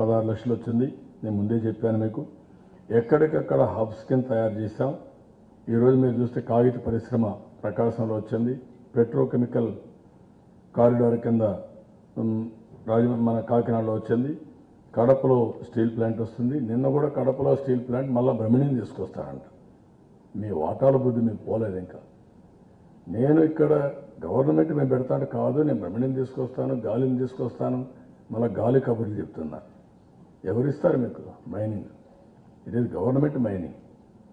16 లక్షలు వచ్చింది. నేను ముందే చెప్పాను మీకు. ఎక్కడికక్కడ హబ్స్ కింద తయారు చేశాం. ఈరోజు మీరు చూస్తే కాగిత పరిశ్రమ ప్రకాశంలో వచ్చింది. పెట్రోకెమికల్ కారిడార్ కింద మన కాకినాడలో వచ్చింది. కడపలో స్టీల్ ప్లాంట్ వస్తుంది. నిన్న కూడా కడపలో స్టీల్ ప్లాంట్ మళ్ళీ బ్రహ్మణిని తీసుకొస్తారంట. మీ వాటాల బుద్ధి మీకు పోలేదు ఇంకా. నేను ఇక్కడ గవర్నమెంట్ మేము పెడతాను కాదు, నేను బ్రహ్మణిని తీసుకొస్తాను, గాలిని తీసుకొస్తాను, మళ్ళీ గాలి కబుర్లు చెప్తున్నారు. ఎవరిస్తారు మీకు mining? It is government mining.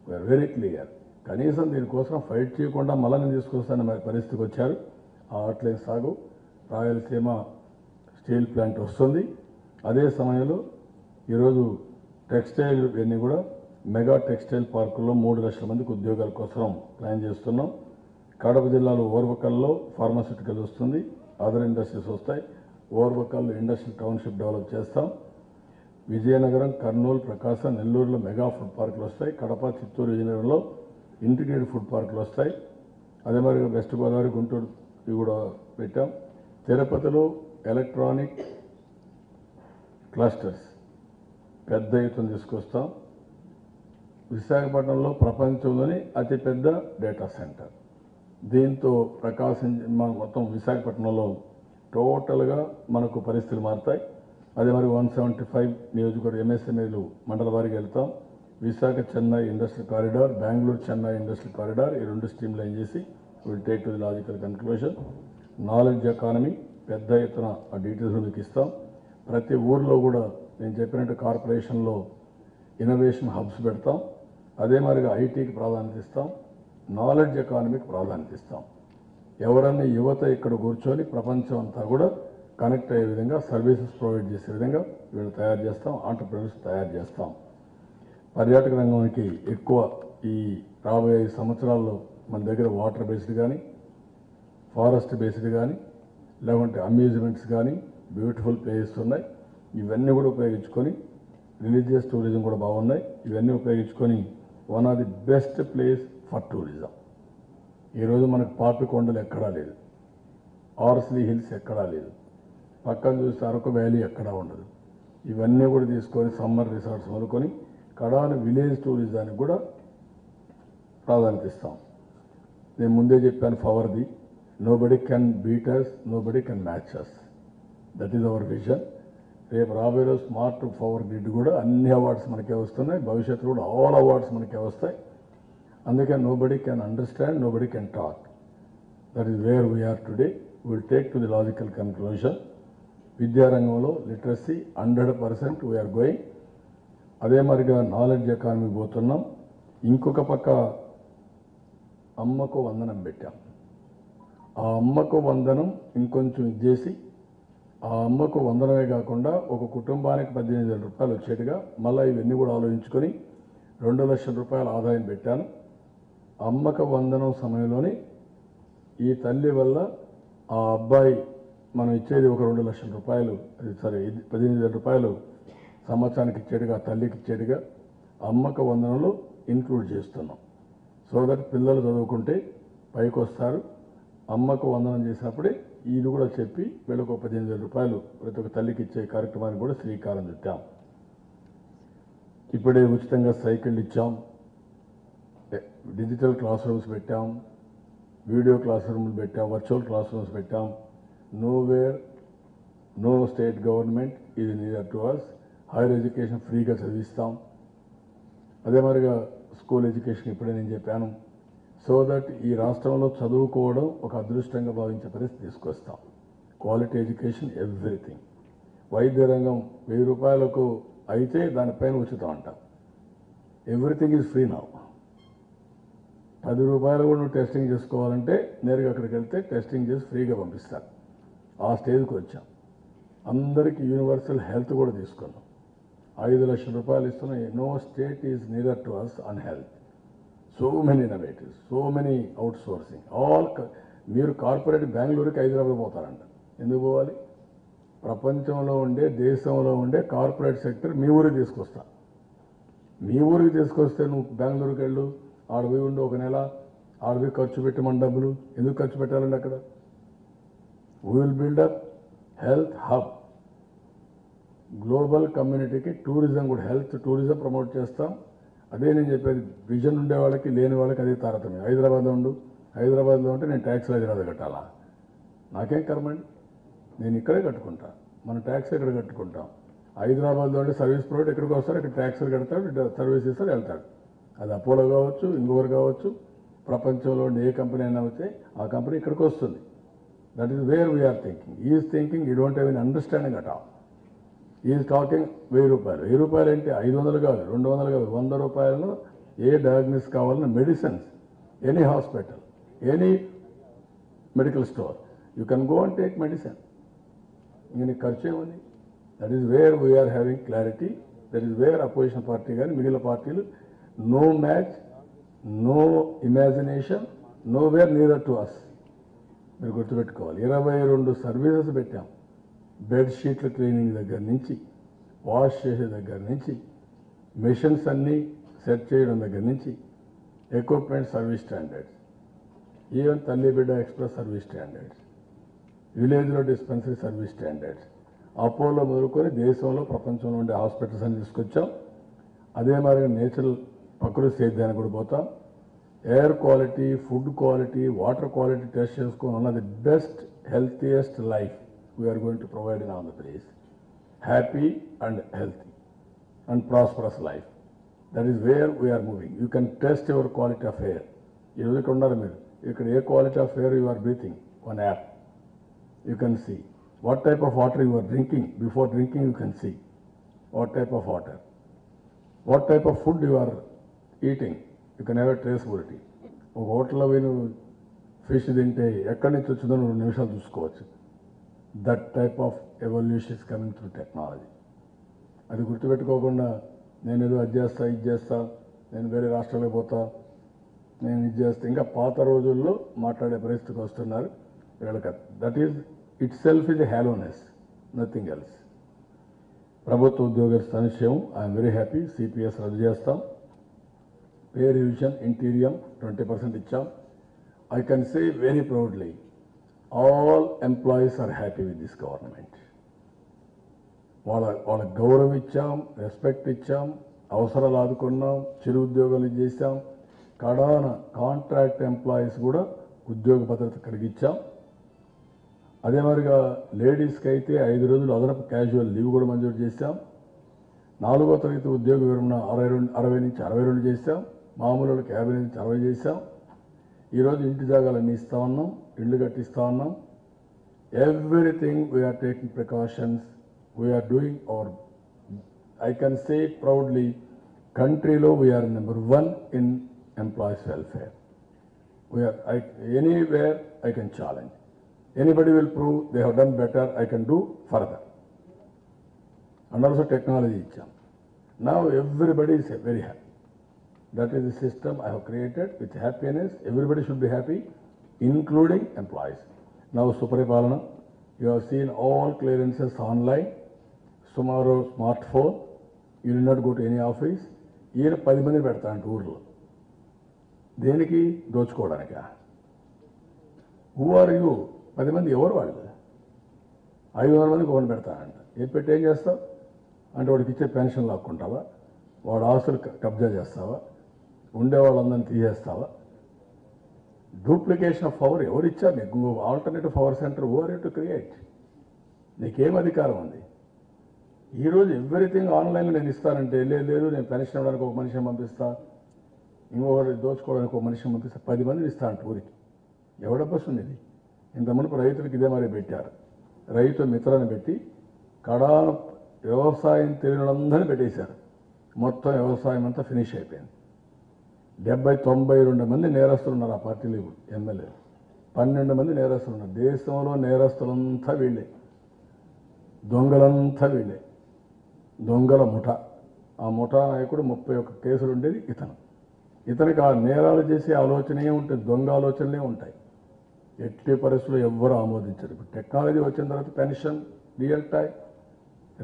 We are very clear. కనీసం దీనికోసం ఫైట్ చేయకుండా మళ్ళీ నేను తీసుకొస్తాను పరిస్థితికి వచ్చారు. ఆ అవుట్లైన్ సాగు. రాయలసీమ స్టీల్ ప్లాంట్ వస్తుంది. అదే సమయంలో ఈరోజు టెక్స్టైల్ ఇవన్నీ కూడా మెగా టెక్స్టైల్ పార్కుల్లో 3 లక్షల మందికి ఉద్యోగాల కోసం ప్లాన్ చేస్తున్నాం. కడప జిల్లాలో ఓర్వకల్లో ఫార్మాస్యూటికల్ వస్తుంది. అదర్ ఇండస్ట్రీస్ వస్తాయి. ఓర్వకల్లో ఇండస్ట్రియల్ టౌన్షిప్ డెవలప్ చేస్తాం. విజయనగరం, కర్నూలు, ప్రకాశం, నెల్లూరులో మెగా ఫుడ్ పార్కులు వస్తాయి. కడప, చిత్తూరు, విజయనగరంలో ఇంటిగ్రేటెడ్ ఫుడ్ పార్కులు వస్తాయి. అదే మరి వెస్ట్ గోదావరి, గుంటూరు ఇవి కూడా పెట్టాం. తిరుపతిలో ఎలక్ట్రానిక్ క్లస్టర్స్ పెద్ద ఎత్తున తీసుకొస్తాం. విశాఖపట్నంలో ప్రపంచంలోని అతిపెద్ద డేటా సెంటర్. దీంతో ప్రకాశం మొత్తం విశాఖపట్నంలో టోటల్గా మనకు పరిస్థితులు మారుతాయి. అదే మరి 175 నియోజకవర్గ ఎంఎస్ఎంఏలు మండల వారికి వెళ్తాం. Visakha Chennai industrial corridor, Bengaluru Chennai industrial corridor, ఈ 2 స్ట్రీమ్ లైన్ చేసి will take to the logical conclusion. Knowledge economy పెద్ద ఎత్తున ఆ డీటెయిల్స్ మీకు ఇస్తాం. ప్రతి ఊర్లో కూడా నేను చెప్పినట్టు కార్పొరేషన్లో ఇన్నోవేషన్ హబ్స్ పెడతాం. అదే మరిగా ఐటీకి ప్రాధాన్యత ఇస్తాం. నాలెడ్జ్ ఎకానమీకి ప్రాధాన్యత ఇస్తాం. ఎవరన్నా యువత ఇక్కడ కూర్చొని ప్రపంచం అంతా కూడా కనెక్ట్ అయ్యే విధంగా సర్వీసెస్ ప్రొవైడ్ చేసే విధంగా వీళ్ళు తయారు చేస్తాం. ఆంటర్ప్రెన్యూర్స్ తయారు చేస్తాం. పర్యాటక రంగానికి ఎక్కువ ఈ రాబోయే 5 సంవత్సరాల్లో మన దగ్గర వాటర్ బేస్డ్ కానీ, ఫారెస్ట్ బేస్డ్ కానీ, లేకుంటే అమ్యూజ్మెంట్స్ కానీ బ్యూటిఫుల్ ప్లేసెస్ ఉన్నాయి. ఇవన్నీ కూడా ఉపయోగించుకొని రిలీజియస్ టూరిజం కూడా బాగున్నాయి. ఇవన్నీ ఉపయోగించుకొని one of the best place for tourism. ఈరోజు మనకు పాపికొండలు ఎక్కడా లేదు, ఆర్స్లీ హిల్స్ ఎక్కడా లేదు, పక్కన చూస్తే అరకు వ్యాలీ ఎక్కడా ఉండదు. ఇవన్నీ కూడా తీసుకొని సమ్మర్ రిసార్ట్స్ మొదలుకొని కడాన విలేజ్ టూరిజానికి కూడా ప్రాధాన్యత ఇస్తాం. నేను ముందే చెప్పాను ఫవర్ది, nobody can beat us, nobody can match us. That is our vision. రేపు రాబోయే స్మార్ట్ పవర్ గ్రిడ్ కూడా అన్ని అవార్డ్స్ మనకే వస్తున్నాయి. భవిష్యత్తులో కూడా ఆల్ అవార్డ్స్ మనకే వస్తాయి. అందుకే nobody can understand, nobody can talk. That is where we are today. Will take to the logical conclusion. విద్యారంగంలో లిటరసీ 100% వీఆర్ గోయింగ్. అదే మరిగా నాలెడ్జ్ ఎకానమీ పోతున్నాం. ఇంకొక పక్క అమ్మకు వందనం పెట్టాం. ఆ అమ్మకు వందనం ఇంకొంచెం చేసి ఆ అమ్మకు వందనమే కాకుండా ఒక కుటుంబానికి 18,000 రూపాయలు వచ్చేట్టుగా మళ్ళీ ఇవన్నీ కూడా ఆలోచించుకొని 2 లక్షల రూపాయల ఆదాయం పెట్టాను. అమ్మక వందనం సమయంలోనే ఈ తల్లి వల్ల ఆ అబ్బాయి మనం ఇచ్చేది ఒక 2 లక్షల రూపాయలు, సరే 18,000 రూపాయలు సంవత్సరానికి ఇచ్చేట్టుగా, తల్లికి ఇచ్చేట్టుగా అమ్మక వందనంలో ఇంక్లూడ్ చేస్తున్నాం. సో దట్ పిల్లలు చదువుకుంటే పైకి వస్తారు. అమ్మకు వందనం చేసినప్పుడే ఇది కూడా చెప్పి వీళ్ళకు 18,000 రూపాయలు ప్రతి ఒక్క తల్లికి ఇచ్చే కార్యక్రమానికి కూడా శ్రీకారం చుట్టాం. ఇప్పుడే ఉచితంగా సైకిళ్ళు ఇచ్చాం, డిజిటల్ క్లాస్ రూమ్స్ పెట్టాం, వీడియో క్లాస్ రూమ్లు పెట్టాం, వర్చువల్ క్లాస్ రూమ్స్ పెట్టాం. నోవేర్ నో స్టేట్ గవర్నమెంట్ ఇది near to us. Higher education ఫ్రీగా చదివిస్తాం. అదే మరిగా స్కూల్ ఎడ్యుకేషన్ ఇప్పుడే నేను చెప్పాను. సో దట్ ఈ రాష్ట్రంలో చదువుకోవడం ఒక అదృష్టంగా భావించే పరిస్థితి తీసుకొస్తాం. Quality education everything. వైద్య రంగం 1000 రూపాయలకు అయితే దానిపైన ఉచితం అంట. Everything is free now. 10 రూపాయలు కూడా నువ్వు టెస్టింగ్ చేసుకోవాలంటే నేరుగా అక్కడికి వెళ్తే టెస్టింగ్ చేసి ఫ్రీగా పంపిస్తారు. ఆ స్టేజ్కి వచ్చాం. అందరికీ యూనివర్సల్ హెల్త్ కూడా తీసుకున్నాం. 5 లక్షల రూపాయలు ఇస్తున్నాం. No state is near to us on health. So many innovatives, so many outsourcing. మీరు కార్పొరేట్ బెంగళూరుకి హైదరాబాద్ పోతారంట. ఎందుకు పోవాలి? ప్రపంచంలో ఉండే, దేశంలో ఉండే కార్పొరేట్ సెక్టర్ మీ ఊరికి తీసుకొస్తా. మీ ఊరికి తీసుకొస్తే నువ్వు బెంగళూరుకి వెళ్ళు, ఆడపోయి ఉండి 1 నెల ఆడపోయి ఖర్చు పెట్టమని డబ్బులు ఎందుకు ఖర్చు పెట్టాలండి అక్కడ? We will build up health hub. Global కమ్యూనిటీకి టూరిజం కూడా, హెల్త్ టూరిజం ప్రమోట్ చేస్తాం. అదే నేను చెప్పేది, విజన్ ఉండే వాళ్ళకి లేని వాళ్ళకి అదే తారతమ్యం. హైదరాబాద్లో ఉంటే నేను ట్యాక్స్లు హైదరాబాద్ కట్టాలా? నాకేం కర్మండి, నేను ఇక్కడే కట్టుకుంటా, మన ట్యాక్స్ ఇక్కడ కట్టుకుంటాం. హైదరాబాద్లో ఉంటే సర్వీస్ ప్రొవైడర్ ఎక్కడికి వస్తారు, ఇక్కడ ట్యాక్స్లు కడతాడు, సర్వీస్ ఇస్తారు, వెళ్తాడు. అది అపోలో కావచ్చు, ఇంకొకరు కావచ్చు, ప్రపంచంలో ఏ కంపెనీ అయినా అయితే ఆ కంపెనీ ఇక్కడికి వస్తుంది. That is where we are thinking. Is thinking you don't have an understanding at all. Is talking 1000 రూపాయలు. 1000 రూపాయలు అంటే 500 కాదు, 200 కాదు, 100 రూపాయలలో ఏ డయాగ్నోస్ కావాలన్నా medicines, any hospital, any medical store, you can go and take medicine. ఇంక నీకు ఖర్చు ఏముంది? That is where we are having clarity. That is where opposition party కానీ మిగిలిన పార్టీలు no match, no imagination, nowhere near to us. మీరు గుర్తుపెట్టుకోవాలి, 22 services పెట్టాం. బెడ్షీట్ల క్లీనింగ్ దగ్గర నుంచి, వాష్ చేసే దగ్గర నుంచి, మెషిన్స్ అన్నీ సెట్ చేయడం దగ్గర నుంచి, ఎక్విప్మెంట్ సర్వీస్ స్టాండర్డ్స్, ఈవెన్ తల్లి బిడ్డ ఎక్స్ప్రెస్ సర్వీస్ స్టాండర్డ్స్, విలేజ్లో డిస్పెన్సరీ సర్వీస్ స్టాండర్డ్స్, అపోలో మొదలుకొని దేశంలో ప్రపంచంలో ఉండే హాస్పిటల్స్ అని తీసుకొచ్చాం. అదే మరి నేచురల్ ప్రకృతి సేద్యానికి కూడా పోతాం. Air quality, food quality, water quality test చేసుకుని ఉన్నది best healthiest life we are going to provide in Andhra Pradesh. Happy and healthy and prosperous life. That is where we are moving. You can test your quality of air. ఈరోజు ఇక్కడ ఉన్నారు మీరు, ఇక్కడ ఏ quality of air you are breathing, one app you can see. What type of water you are drinking, before drinking you can see what type of water. What type of food you are eating, you can have a traceability. ఒక హోటల్లో పోయి నువ్వు fish తింటే ఎక్కడి నుంచి వచ్చిందో 2 నిమిషాలు చూసుకోవచ్చు. That type of evolution is coming through technology. అది గుర్తుపెట్టుకోకుండా నేను ఏదో అది చేస్తా, ఇది చేస్తా, నేను వేరే రాష్ట్రాలకు పోతా, నేను ఇది చేస్తా, ఇంకా పాత రోజుల్లో మాట్లాడే పరిస్థితికి వస్తున్నారు వీళ్ళకి. That is itself is a hollowness, nothing else. ప్రభుత్వ ఉద్యోగుల సంక్షేమం ఐఎమ్ వెరీ హ్యాపీ. సిపిఎస్ రద్దు చేస్తాం. పే రివిజన్ ఇంటీరియం 20% ఇచ్చాం. I can say very proudly, all employees are happy with this government. వాళ్ళకి గౌరవం ఇచ్చాం, రెస్పెక్ట్ ఇచ్చాం, అవసరాలు ఆదుకున్నాం, చిరు ఉద్యోగాలు చేశాం. కడాన కాంట్రాక్ట్ ఎంప్లాయీస్ కూడా ఉద్యోగ భద్రత కలిగించాం. అదే మరిగా లేడీస్కి అయితే 5 రోజులు అదనపు క్యాజువల్ లీవ్ కూడా మంజూరు చేశాం. 4వ తరగతి ఉద్యోగ విరమణ 60 నుంచి 62 చేశాం. మామూలు 50 నుంచి 60 చేశాం. ఈరోజు ఇంటి జాగాలన్నీ ఇస్తా ఉన్నాం, ఇళ్ళు కట్టిస్తా ఉన్నాం. Everything we are taking precautions, we are doing our, I can say proudly, కంట్రీలో we are number 1 in employees welfare. We are anywhere I can challenge. Anybody will prove they have done better, I can do further. And also technology icham. Now everybody is very happy. That is the system I have created with happiness. Everybody should be happy, including employees. Now Suparipalana, you have seen all clearances online. Tomorrow smartphone, you will not go to any office. Even 10 మంది పెడతాను ఊర్లో. దేనికి? దోచుకోవడానికా? Who are you? 10 మంది ఎవరు వాళ్ళు? 500 మందికి ఒకటి పెడతానంట. పెట్టి ఏం చేస్తావు అంటే, వాడికి ఇచ్చే పెన్షన్ లాక్కుంటావా, వాడు ఆస్తులు కబ్జా చేస్తావా, ఉండే వాళ్ళందరినీ తీసేస్తావా? డూప్లికేషన్ ఆఫ్ పవర్ ఎవరు ఇచ్చారు నీకు? Alternative power centre who are you to create? నీకేం అధికారం ఉంది? ఈరోజు ఎవ్రీథింగ్ ఆన్లైన్లో నేను ఇస్తానంటే, లేదు నేను పెన్షన్ ఇవ్వడానికి ఒక మనిషిని పంపిస్తా, ఇంకొకటి దోచుకోవడానికి ఒక మనిషిని పంపిస్తా, 10 మందిని ఇస్తాను ఊరికి. ఎవడబ్బస్ ఉంది ఇది? ఇంత మునుపు రైతులకు ఇదే మరి పెట్టారు. రైతు మిత్రాన్ని పెట్టి కడాన వ్యవసాయం తెలియనందరినీ పెట్టేశారు. మొత్తం వ్యవసాయం అంతా ఫినిష్ అయిపోయింది. 92 మంది నేరస్తులు ఉన్నారు ఆ పార్టీలో. ఇప్పుడు ఎమ్మెల్యే 12 మంది నేరస్తులు ఉన్నారు. దేశంలో నేరస్తులంతా వీళ్ళే, దొంగలంతా వీళ్ళే, దొంగల ముఠ. ఆ ముఠా నాయకుడు 31 కేసులు ఉండేది ఇతనికి ఆ నేరాలు చేసే ఆలోచనే ఉంటుంది, దొంగ ఆలోచనలే ఉంటాయి. ఎట్టి పరిస్థితుల్లో ఎవ్వరూ ఆమోదించరు. ఇప్పుడు టెక్నాలజీ వచ్చిన తర్వాత pension real time,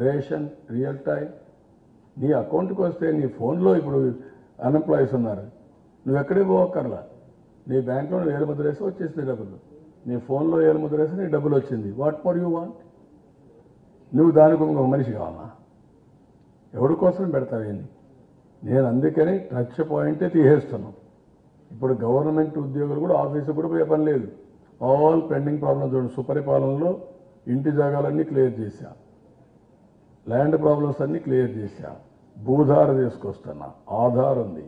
ration real time, నీ అకౌంట్కి వస్తే నీ ఫోన్లో. ఇప్పుడు అన్ఎంప్లాయీస్ ఉన్నారు, నువ్వు ఎక్కడే పోవక్కర్లా, నీ బ్యాంక్లో వేలు ముద్ర వేసి వచ్చేసింది డబ్బులు, నీ ఫోన్లో వేలు ముద్ర వేసి నీ డబ్బులు వచ్చింది. What more you want? నువ్వు దానికి ఇంకొక మనిషి కావాలా? ఎవరి కోసం పెడతావేంది? నేను అందుకని టచ్ పాయింటే తీసేస్తున్నాను. ఇప్పుడు గవర్నమెంట్ ఉద్యోగులు కూడా ఆఫీసు కూడా పోయే పని లేదు. ఆల్ పెండింగ్ ప్రాబ్లమ్స్ చూడండి. సుపరిపాలనలో ఇంటి జాగాలన్నీ క్లియర్ చేశా, ల్యాండ్ ప్రాబ్లమ్స్ అన్నీ క్లియర్ చేశా, భూధార తీసుకొస్తున్నా, ఆధార్ ఉంది.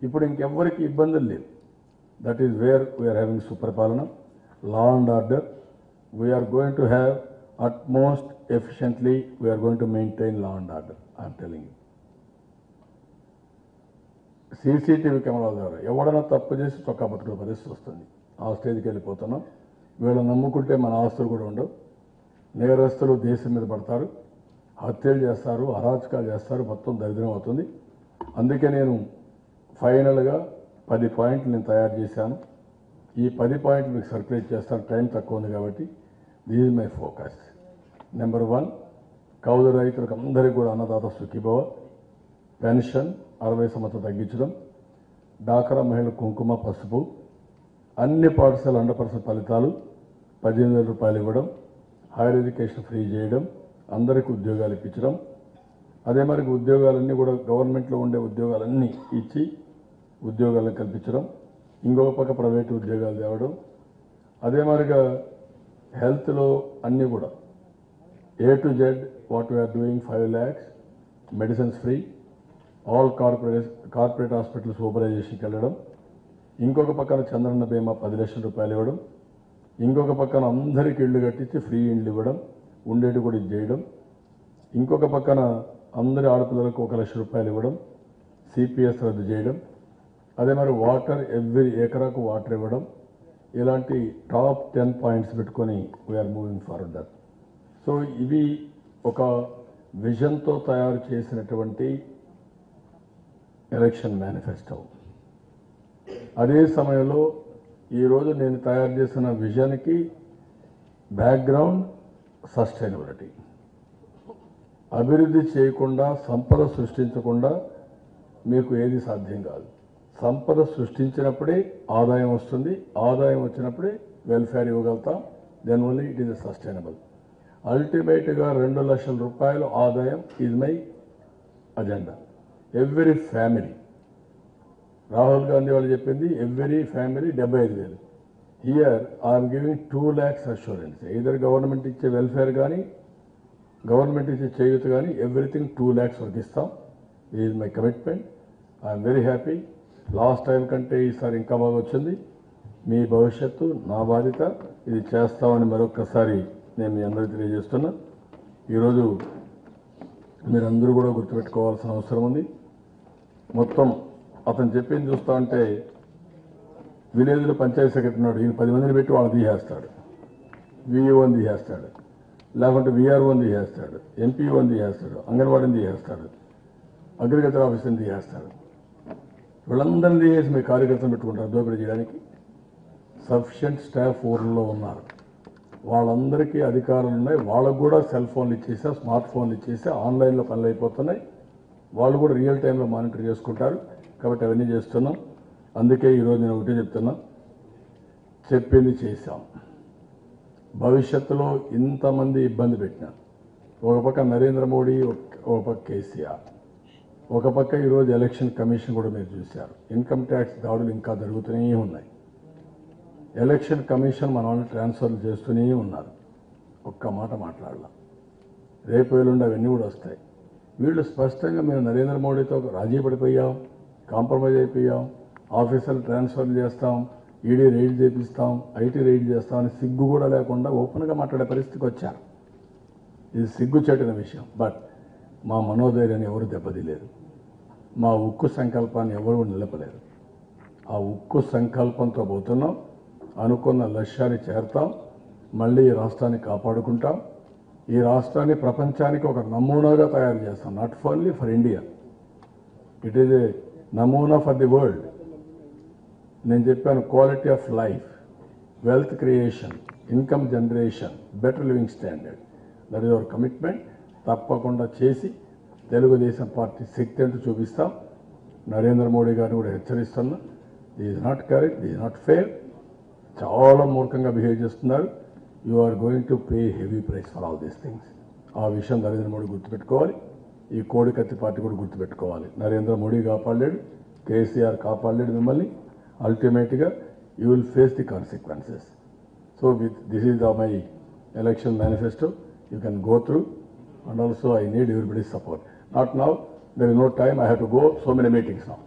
ఇప్పుడు ఇంకెవ్వరికి ఇబ్బందులు లేవు. That is where we are having సుపరిపాలన, law and order. We are going to have utmost efficiently we are going to maintain law and order. I'm telling you. CCTV కెమెరాల ద్వారా ఎవడన్నా తప్పు చేసి చొక్కా పట్టుకునే పరిస్థితి వస్తుంది. ఆ స్టేజ్కి వెళ్ళిపోతున్నాం. వీళ్ళు నమ్ముకుంటే మన ఆస్తులు కూడా ఉండవు. నేరస్తులు దేశం మీద పడతారు, హత్యలు చేస్తారు, అరాచకాలు చేస్తారు, మొత్తం దరిద్రం అవుతుంది. అందుకే నేను ఫైనల్గా 10 పాయింట్లు నేను తయారు చేశాను. ఈ 10 పాయింట్లు మీకు సర్క్యులేట్ చేస్తాను, టైం తక్కువ ఉంది కాబట్టి. This is my focus. Number 1, కౌలు రైతులకు అందరికీ కూడా అన్నదాత సుఖీభవ, పెన్షన్ 60 సంవత్సరాలు తగ్గించడం, డాక్రా మహిళ కుంకుమ పసుపు, అన్ని పాఠశాల 100% ఫలితాలు 18,000 రూపాయలు ఇవ్వడం, హైయర్ ఎడ్యుకేషన్ ఫ్రీ చేయడం, అందరికీ ఉద్యోగాలు ఇప్పించడం. అదే మరి ఉద్యోగాలన్నీ కూడా గవర్నమెంట్లో ఉండే ఉద్యోగాలన్నీ ఇచ్చి ఉద్యోగాలను కల్పించడం, ఇంకొక పక్క ప్రైవేటు ఉద్యోగాలు తేవడం. అదే మరిగా హెల్త్లో అన్నీ కూడా A to Z what we are doing 5 lakhs medicines free, all corporate hospitals ఓపరైజేషన్కి వెళ్ళడం. ఇంకొక పక్కన చంద్రన్న బీమా 10 లక్షల రూపాయలు ఇవ్వడం. ఇంకొక పక్కన అందరికీ ఇళ్ళు కట్టించి ఫ్రీ ఇళ్ళు ఇవ్వడం, ఉండేటి కూడా ఇది చేయడం. ఇంకొక పక్కన అందరి ఆడపిల్లలకు 1 లక్ష రూపాయలు ఇవ్వడం, సిపిఎస్ రద్దు చేయడం. అదే మరి వాటర్ ఎవ్రీ ఎకరాకు వాటర్ ఇవ్వడం. ఇలాంటి టాప్ 10 పాయింట్స్ పెట్టుకొని we are moving forward that. So ఇవి ఒక విజన్తో తయారు చేసినటువంటి ఎలక్షన్ మేనిఫెస్టో. అదే సమయంలో ఈరోజు నేను తయారు చేసిన విజన్కి బ్యాక్గ్రౌండ్ సస్టైనబిలిటీ. అభివృద్ధి చేయకుండా, సంపద సృష్టించకుండా మీకు ఏది సాధ్యం కాదు. సంపద సృష్టించినప్పుడే ఆదాయం వస్తుంది, ఆదాయం వచ్చినప్పుడే వెల్ఫేర్ ఇవ్వగలుగుతాం. Then only it is sustainable. అల్టిమేట్గా 2 లక్షల రూపాయలు ఆదాయం is my agenda. Every family, Rahul Gandhi వాళ్ళు చెప్పింది every family 75,000. Here I'm giving 2 lakhs assurance. Either government ఇచ్చే వెల్ఫేర్ కానీ, గవర్నమెంట్ ఇచ్చే చేయూత కానీ, ఎవ్రీథింగ్ 2 lakhs వరకు ఇస్తాం. ఇది is my commitment. I'm very happy. Last time కంటే ఈసారి ఇంకా బాగా వచ్చింది. మీ భవిష్యత్తు నా బాధ్యత, ఇది చేస్తామని మరొకసారి నేను మీ అందరికీ తెలియజేస్తున్నా. ఈరోజు మీరందరూ కూడా గుర్తుపెట్టుకోవాల్సిన అవసరం ఉంది. మొత్తం అతను చెప్పింది చూస్తా ఉంటే విలేజ్లో పంచాయతీ సెక్రటరీ ఉన్నాడు, ఈయన 10 మందిని పెట్టి వాళ్ళు తీసేస్తాడు, విఈఓని తీసేస్తాడు, లేకుంటే విఆర్ఓని తీసేస్తాడు, ఎంపీఓని తీసేస్తాడు, అంగన్వాడీని తీసేస్తాడు, అగ్రికల్చర్ ఆఫీసర్ని తీసేస్తాడు. వీళ్ళందరినీ తీసేసి మీ కార్యకర్తలు పెట్టుకుంటారు దోపిడీ చేయడానికి. సఫిషియంట్ స్టాఫ్ ఊర్లో ఉన్నారు, వాళ్ళందరికీ అధికారులు ఉన్నాయి. వాళ్ళకు కూడా సెల్ ఫోన్లు ఇచ్చేసా, స్మార్ట్ ఫోన్లు ఇచ్చేసా, ఆన్లైన్లో పనులు అయిపోతున్నాయి. వాళ్ళు కూడా రియల్ టైంలో మానిటర్ చేసుకుంటారు. కాబట్టి అవన్నీ చేస్తున్నాం. అందుకే ఈరోజు నేను ఒకటే చెప్తున్నా, చెప్పింది చేశాం. భవిష్యత్తులో ఇంతమంది ఇబ్బంది పెట్టినా, ఒక పక్క నరేంద్ర మోడీ, ఒక పక్క కేసీఆర్, ఒక పక్క ఈరోజు ఎలక్షన్ కమిషన్ కూడా మీరు చూశారు. ఇన్కమ్ ట్యాక్స్ దాడులు ఇంకా జరుగుతూనే ఉన్నాయి. ఎలక్షన్ కమిషన్ మన వాళ్ళు ట్రాన్స్ఫర్లు చేస్తూనే ఉన్నారు. ఒక్క మాట మాట్లాడాల. రేపు ఎల్లుండి అవన్నీ కూడా వస్తాయి. వీళ్ళు స్పష్టంగా మేము నరేంద్ర మోడీతో రాజీ పడిపోయాం, కాంప్రమైజ్ అయిపోయాం, ఆఫీసర్లు ట్రాన్స్ఫర్లు చేస్తాం, ఈడీ రైడ్ చేపిస్తాం, ఐటీ రైడ్ చేస్తామని సిగ్గు కూడా లేకుండా ఓపెన్గా మాట్లాడే పరిస్థితికి వచ్చారు. ఇది సిగ్గు చెట్టిన విషయం. బట్ మా మనోధైర్యాన్ని ఎవరు దెబ్బతీయలేరు, మా ఉక్కు సంకల్పాన్ని ఎవరు నిలపలేరు. ఆ ఉక్కు సంకల్పంతో పోతున్నాం. అనుకున్న లక్ష్యాన్ని చేరుతాం. మళ్ళీ ఈ రాష్ట్రాన్ని కాపాడుకుంటాం. ఈ రాష్ట్రాన్ని ప్రపంచానికి ఒక నమూనాగా తయారు చేస్తాం. Not only for India, it is a నమూనా ఫర్ ది వరల్డ్. నేను చెప్పాను, quality of life, wealth creation, income generation, better living standard. That is our commitment. తప్పకుండా చేసి తెలుగుదేశం పార్టీ శక్తి అంటూ చూపిస్తాం. నరేంద్ర మోడీ గారిని కూడా హెచ్చరిస్తున్నా, this is not correct, this is not fair. చాలా మూర్ఖంగా బిహేవ్ చేస్తున్నారు. You are going to pay heavy price for all these things. ఆ విషయం నరేంద్ర మోడీ గుర్తుపెట్టుకోవాలి. ఈ కోడికత్తి పార్టీ కూడా గుర్తుపెట్టుకోవాలి. నరేంద్ర మోడీ కాపాడలేడు, కేసీఆర్ కాపాడలేడు మిమ్మల్ని. అల్టిమేట్గా you will face the consequences. So this is my election manifesto. You can go through and also I need everybody's support. Not now, there is no time, I have to go so many meetings now.